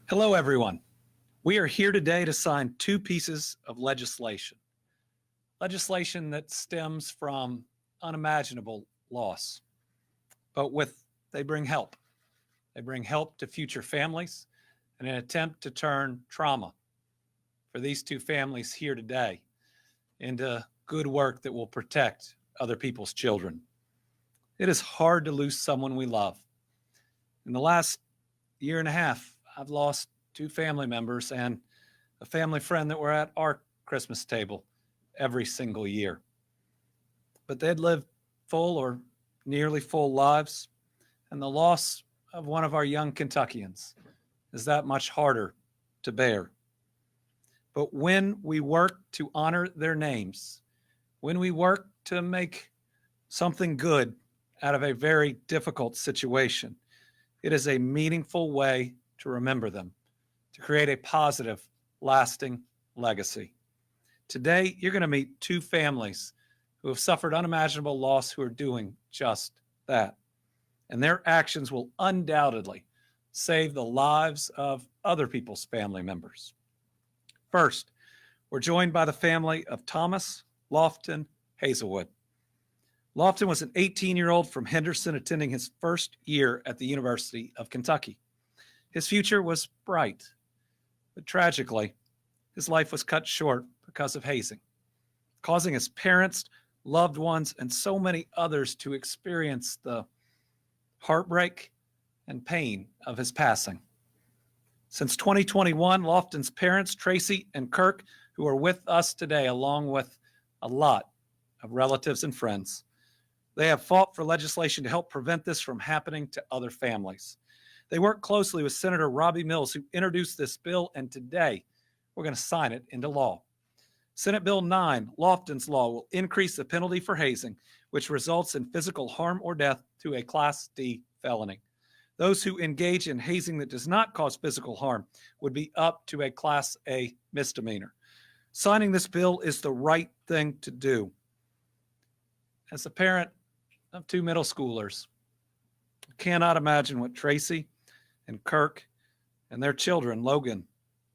Hello, everyone. We are here today to sign two pieces of legislation. Legislation that stems from unimaginable loss, but they bring help. They bring help to future families in an attempt to turn trauma for these two families here today into good work that will protect other people's children. It is hard to lose someone we love. In the last year and a half, I've lost two family members and a family friend that were at our Christmas table every single year. But they'd lived full or nearly full lives, and the loss of one of our young Kentuckians is that much harder to bear. But when we work to honor their names, when we work to make something good out of a very difficult situation, it is a meaningful way to remember them, to create a positive, lasting legacy. Today, you're going to meet two families who have suffered unimaginable loss who are doing just that. And their actions will undoubtedly save the lives of other people's family members. First, we're joined by the family of Thomas Lofton Hazelwood. Lofton was an 18-year-old from Henderson attending his first year at the University of Kentucky. His future was bright, but tragically, his life was cut short because of hazing, causing his parents, loved ones, and so many others to experience the heartbreak and pain of his passing. Since 2021, Lofton's parents, Tracy and Kirk, who are with us today, along with a lot of relatives and friends, they have fought for legislation to help prevent this from happening to other families. They work closely with Senator Robbie Mills, who introduced this bill, and today we're going to sign it into law. Senate Bill 9, Lofton's Law, will increase the penalty for hazing, which results in physical harm or death, to a Class D felony. Those who engage in hazing that does not cause physical harm would be up to a Class A misdemeanor. Signing this bill is the right thing to do. As a parent of two middle schoolers, I cannot imagine what Tracy and Kirk and their children, Logan,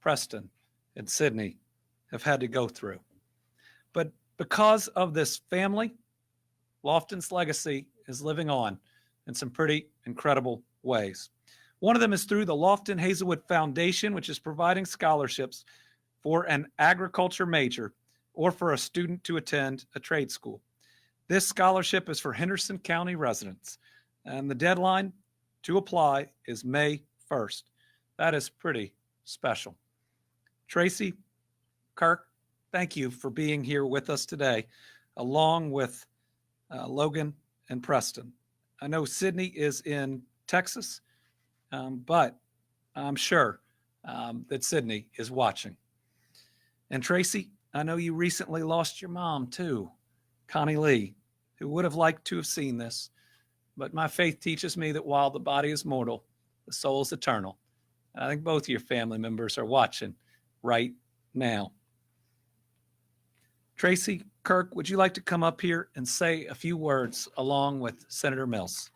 Preston, and Sydney, have had to go through. But because of this family, Lofton's legacy is living on in some pretty incredible ways. One of them is through the Lofton Hazelwood Foundation, which is providing scholarships for an agriculture major or for a student to attend a trade school. This scholarship is for Henderson County residents, and the deadline to apply is May 1st. That is pretty special. Tracy, Kirk, thank you for being here with us today, along with Logan and Preston. I know Sydney is in Texas, but I'm sure that Sydney is watching. And Tracy, I know you recently lost your mom too, Connie Lee, who would have liked to have seen this. But my faith teaches me that while the body is mortal, the soul is eternal. And I think both of your family members are watching right now. Tracy, Kirk, would you like to come up here and say a few words along with Senator Mills?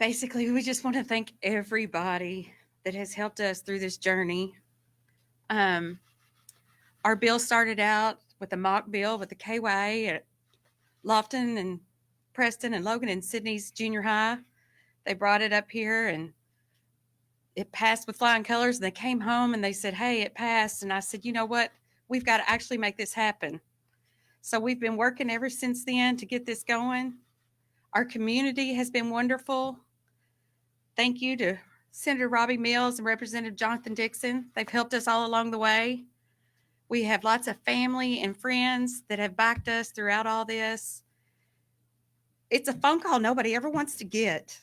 Basically, we just want to thank everybody that has helped us through this journey. Our bill started out with a mock bill with the KYA at Lofton and Preston and Logan and Sydney's junior high. They brought it up here and it passed with flying colors, and they came home and they said, hey, it passed. And I said, you know what? We've got to actually make this happen. So we've been working ever since then to get this going. Our community has been wonderful. Thank you to Senator Robbie Mills and Representative Jonathan Dixon. They've helped us all along the way. We have lots of family and friends that have backed us throughout all this. It's a phone call nobody ever wants to get.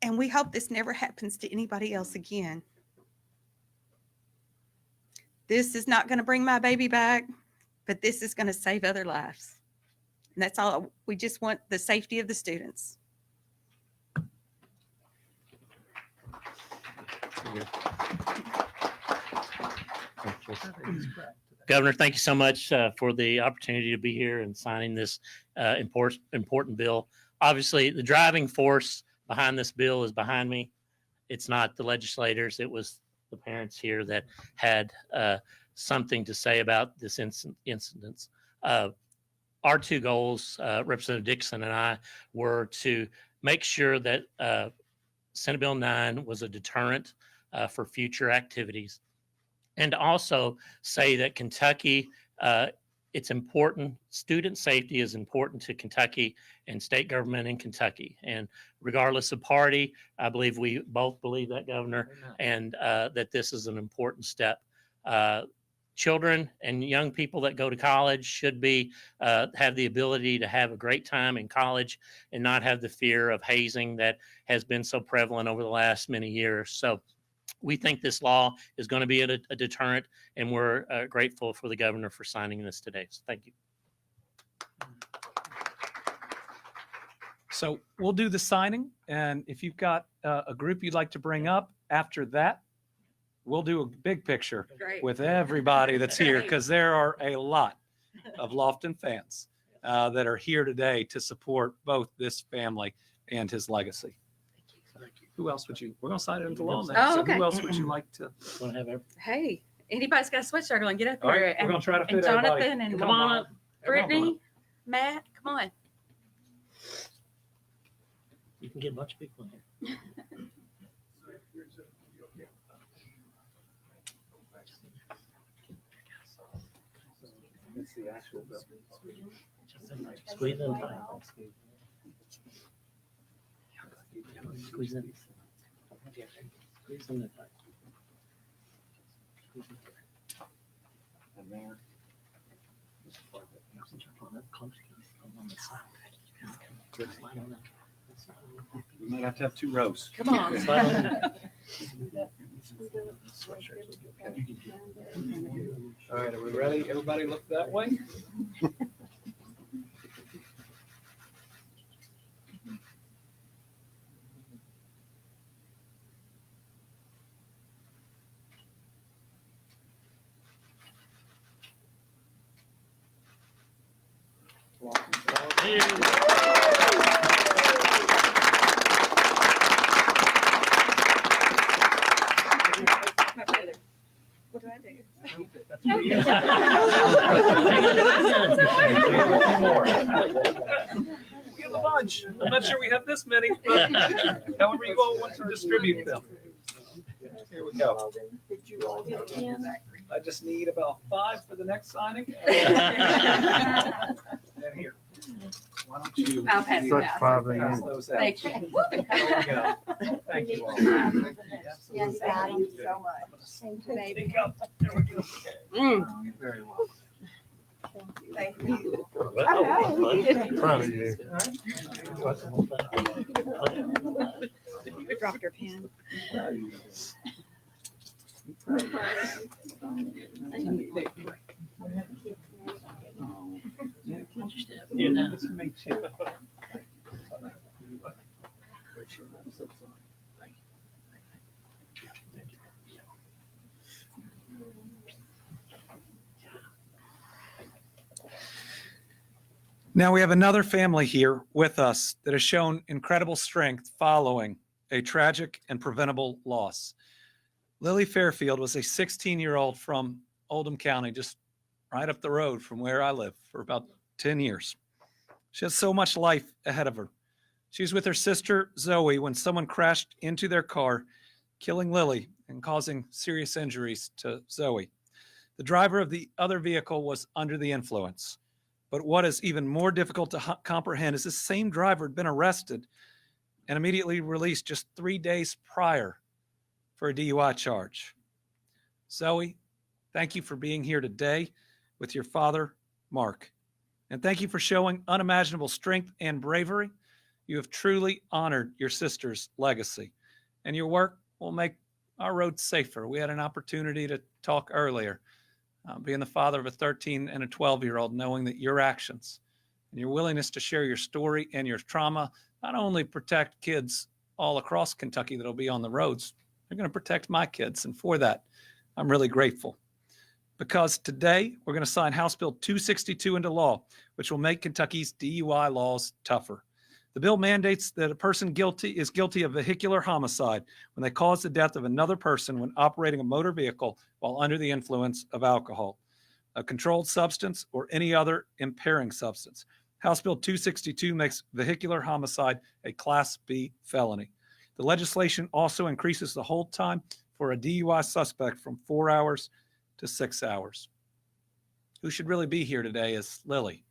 And we hope this never happens to anybody else again. This is not going to bring my baby back, but this is going to save other lives. And that's all. We just want the safety of the students. Thank you. Governor, thank you so much for the opportunity to be here and signing this important bill. Obviously, the driving force behind this bill is behind me. It's not the legislators. It was the parents here that had something to say about this incident. Our two goals, Representative Dixon and I, were to make sure that Senate Bill 9 was a deterrent for future activities, and also say that Kentucky, it's important. Student safety is important to Kentucky and state government in Kentucky. And regardless of party, I believe we both believe that, Governor, and that this is an important step. Children and young people that go to college should be have the ability to have a great time in college and not have the fear of hazing that has been so prevalent over the last many years. So we think this law is going to be a deterrent, and we're grateful for the governor for signing this today. So thank you. So we'll do the signing, and if you've got a group you'd like to bring up after that, we'll do a big picture Great. with everybody that's here, because there are a lot of Lofton fans that are here today to support both this family and his legacy. Who else would you? We're gonna sign it into law now. Oh, So okay. who else would you like to? Want to have every- Hey, anybody's got a sweatshirt on, get up All there. right, we're gonna try to and fit everybody. Jonathan and Come on up. Brittany, Matt, come on. You can get a bunch of people in here. It's the actual bill. Squeeze in tight. Squeeze in. Squeeze in tight. And there. We might have to have two rows. Come on. All right, are we ready? Everybody look that way. What do I do? We have a bunch. I'm not sure we have this many, but however you all want to distribute them. Here we go. I just need about 5 for the next signing. And here. Why don't you? I'll pass it out. Pass those out. Thank you. There we go. Thank you all. Yes, thank you so much. Thank you, baby. Speak up. There we go. Mm. Very well. Thank you. Proud of you. We dropped your pen. Now we have another family here with us that has shown incredible strength following a tragic and preventable loss. Lily Fairfield was a 16-year-old from Oldham County, just right up the road from where I live, for about 10 years. She has so much life ahead of her. She was with her sister Zoe when someone crashed into their car, killing Lily and causing serious injuries to Zoe. The driver of the other vehicle was under the influence. But what is even more difficult to comprehend is this same driver had been arrested and immediately released just 3 days prior for a DUI charge. Zoe, thank you for being here today with your father, Mark. And thank you for showing unimaginable strength and bravery. You have truly honored your sister's legacy, and your work will make our roads safer. We had an opportunity to talk earlier. Being the father of a 13 and a 12-year-old, knowing that your actions and your willingness to share your story and your trauma not only protect kids all across Kentucky that'll be on the roads, they're going to protect my kids. And for that, I'm really grateful. because today we're going to sign House Bill 262 into law, which will make Kentucky's DUI laws tougher. The bill mandates that a person is guilty of vehicular homicide when they cause the death of another person when operating a motor vehicle while under the influence of alcohol, a controlled substance, or any other impairing substance. House Bill 262 makes vehicular homicide a Class B felony. The legislation also increases the hold time for a DUI suspect from 4 hours to 6 hours. Who should really be here today is Lily.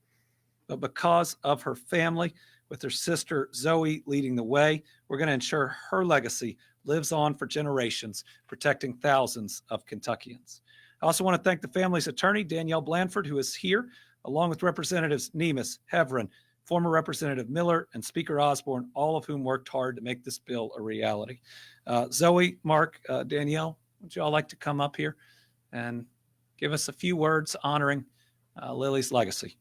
But because of her family, with her sister Zoe leading the way, we're going to ensure her legacy lives on for generations, protecting thousands of Kentuckians. I also want to thank the family's attorney, Danielle Blanford, who is here, along with Representatives Nemes, Heverin, former Representative Miller, and Speaker Osborne, all of whom worked hard to make this bill a reality. Zoe, Mark, Danielle, would you all like to come up here and give us a few words honoring Lily's legacy?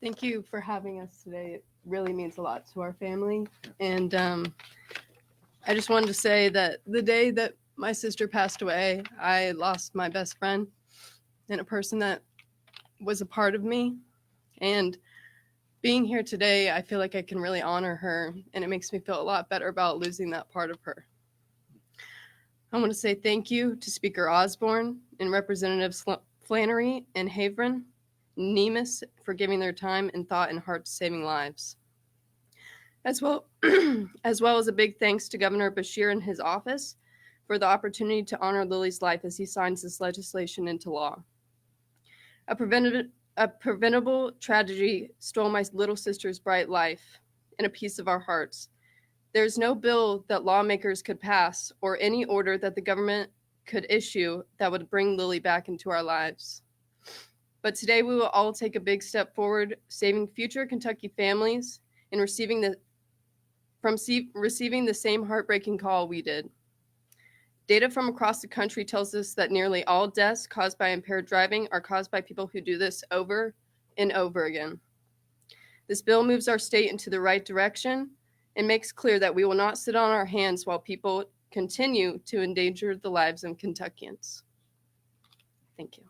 Thank you for having us today. It really means a lot to our family. And I just wanted to say that the day that my sister passed away, I lost my best friend and a person that was a part of me. And being here today, I feel like I can really honor her, and it makes me feel a lot better about losing that part of her. I want to say thank you to Speaker Osborne and Representatives Flannery and Haverin, Nemes, for giving their time and thought and heart to saving lives. As well as a big thanks to Governor Beshear and his office for the opportunity to honor Lily's life as he signs this legislation into law. A preventable tragedy stole my little sister's bright life and a piece of our hearts. There's no bill that lawmakers could pass or any order that the government could issue that would bring Lily back into our lives. But today we will all take a big step forward, saving future Kentucky families and receiving the same heartbreaking call we did. Data from across the country tells us that nearly all deaths caused by impaired driving are caused by people who do this over and over again. This bill moves our state into the right direction and makes clear that we will not sit on our hands while people continue to endanger the lives of Kentuckians. Thank you.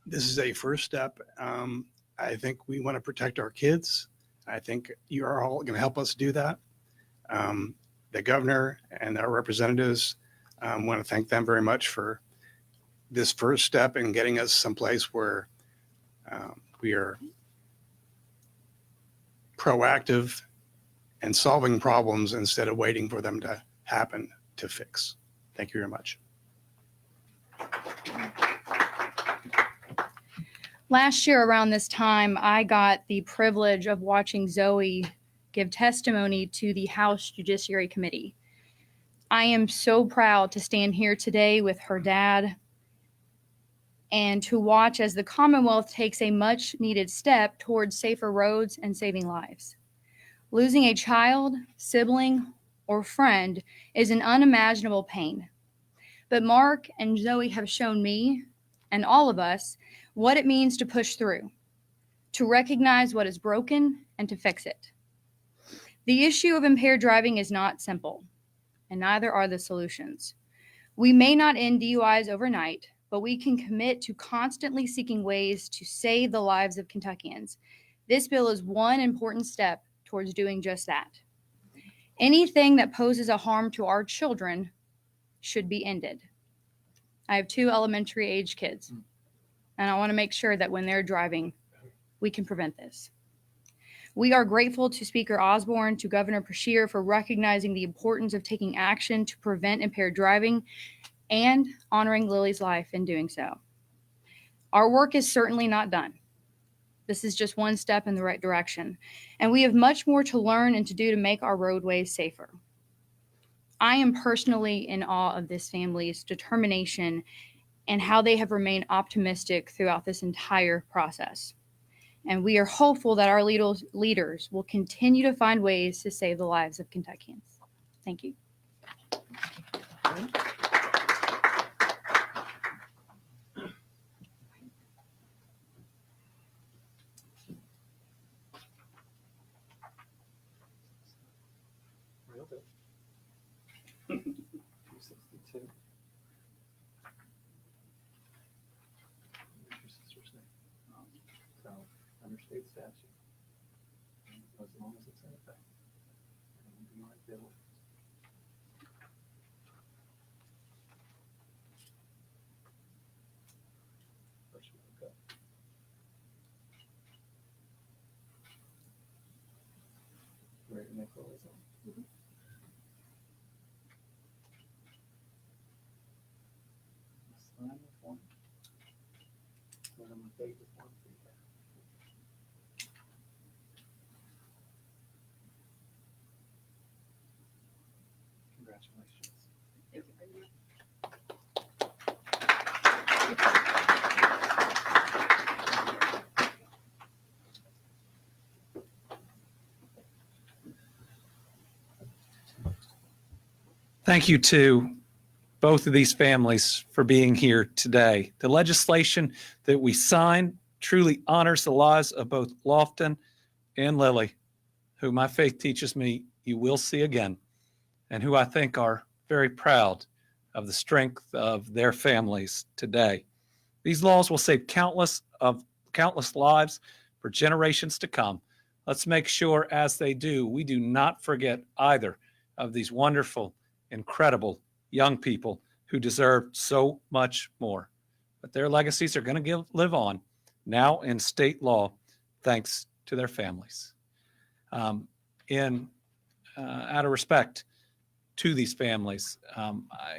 This is a first step. I think we want to protect our kids. I think you are all going to help us do that. The governor and our representatives, want to thank them very much for this first step in getting us someplace where we are proactive and solving problems instead of waiting for them to happen to fix. Thank you very much. Last year around this time, I got the privilege of watching Zoe give testimony to the House Judiciary Committee. I am so proud to stand here today with her dad and to watch as the Commonwealth takes a much needed step towards safer roads and saving lives. Losing a child, sibling, or friend is an unimaginable pain. But Mark and Zoe have shown me and all of us what it means to push through, to recognize what is broken and to fix it. The issue of impaired driving is not simple, and neither are the solutions. We may not end DUIs overnight, but we can commit to constantly seeking ways to save the lives of Kentuckians. This bill is one important step towards doing just that. Anything that poses a harm to our children should be ended. I have 2 elementary age kids, and I want to make sure that when they're driving, we can prevent this. We are grateful to Speaker Osborne, to Governor Beshear for recognizing the importance of taking action to prevent impaired driving and honoring Lily's life in doing so. Our work is certainly not done. This is just one step in the right direction, and we have much more to learn and to do to make our roadways safer. I am personally in awe of this family's determination and how they have remained optimistic throughout this entire process. And we are hopeful that our leaders will continue to find ways to save the lives of Kentuckians. Thank you. Congratulations. Thank you to both of these families for being here today. The legislation that we signed truly honors the lives of both Lofton and Lily, who my faith teaches me you will see again, and who I think are very proud of the strength of their families today. These laws will save countless lives for generations to come. Let's make sure as they do, we do not forget either of these wonderful, incredible young people who deserve so much more. But their legacies are going to live on now in state law, thanks to their families. Out of respect to these families,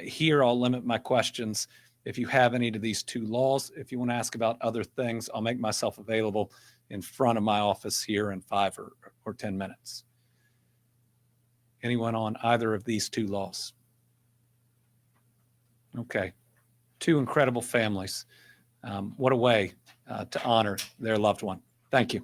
here I'll limit my questions. If you have any to these two laws, if you want to ask about other things, I'll make myself available in front of my office here in 5 or 10 minutes. Anyone on either of these two laws? Okay. Two incredible families. What a way to honor their loved one. Thank you.